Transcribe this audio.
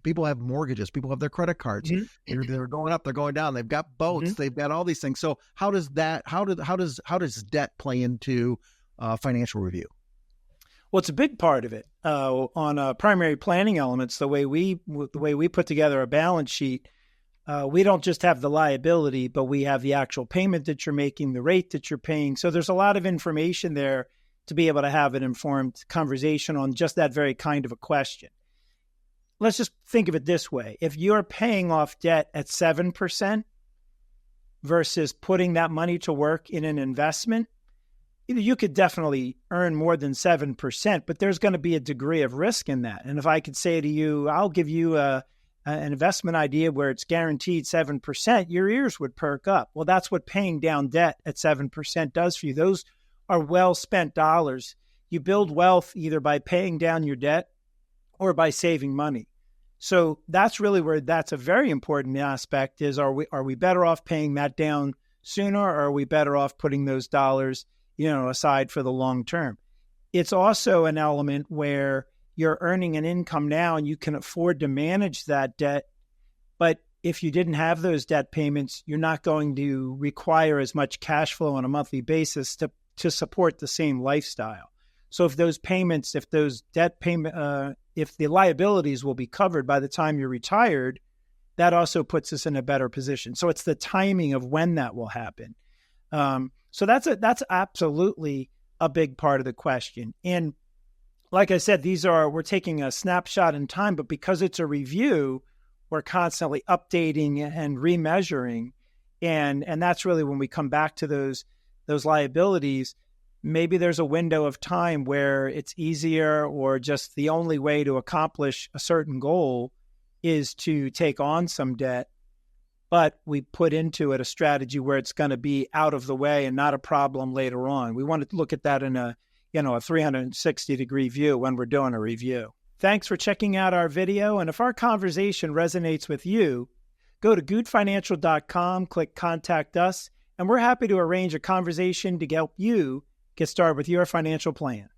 People have mortgages. People have their credit cards. They're going up. They're going down. They've got boats. They've got all these things. So how does debt play into financial review? Well, it's a big part of it. On primary planning elements, the way we put together a balance sheet, we don't just have the liability, but we have the actual payment that you're making, the rate that you're paying. So there's a lot of information there to be able to have an informed conversation on just that very kind of a question. Let's just think of it this way. If you're paying off debt at 7% versus putting that money to work in an investment, you could definitely earn more than 7%, but there's going to be a degree of risk in that. And if I could say to you, I'll give you an investment idea where it's guaranteed 7%, your ears would perk up. Well, that's what paying down debt at 7% does for you. Those are well-spent dollars. You build wealth either by paying down your debt or by saving money. So that's really where that's a very important aspect is, are we better off paying that down sooner, or are we better off putting those dollars, aside for the long term? It's also an element where you're earning an income now and you can afford to manage that debt. But if you didn't have those debt payments, you're not going to require as much cash flow on a monthly basis to support the same lifestyle. So if those payments, if those debt payment, if the liabilities will be covered by the time you're retired, that also puts us in a better position. So it's the timing of when that will happen. So that's absolutely a big part of the question. And like I said, we're taking a snapshot in time, but because it's a review, we're constantly updating and remeasuring. And that's really when we come back to those liabilities. Maybe there's a window of time where it's easier, or just the only way to accomplish a certain goal is to take on some debt, but we put into it a strategy where it's going to be out of the way and not a problem later on. We want to look at that in a 360-degree view when we're doing a review. Thanks for checking out our video. And if our conversation resonates with you, go to goodfinancial.com, click Contact Us, and we're happy to arrange a conversation to help you get started with your financial plan.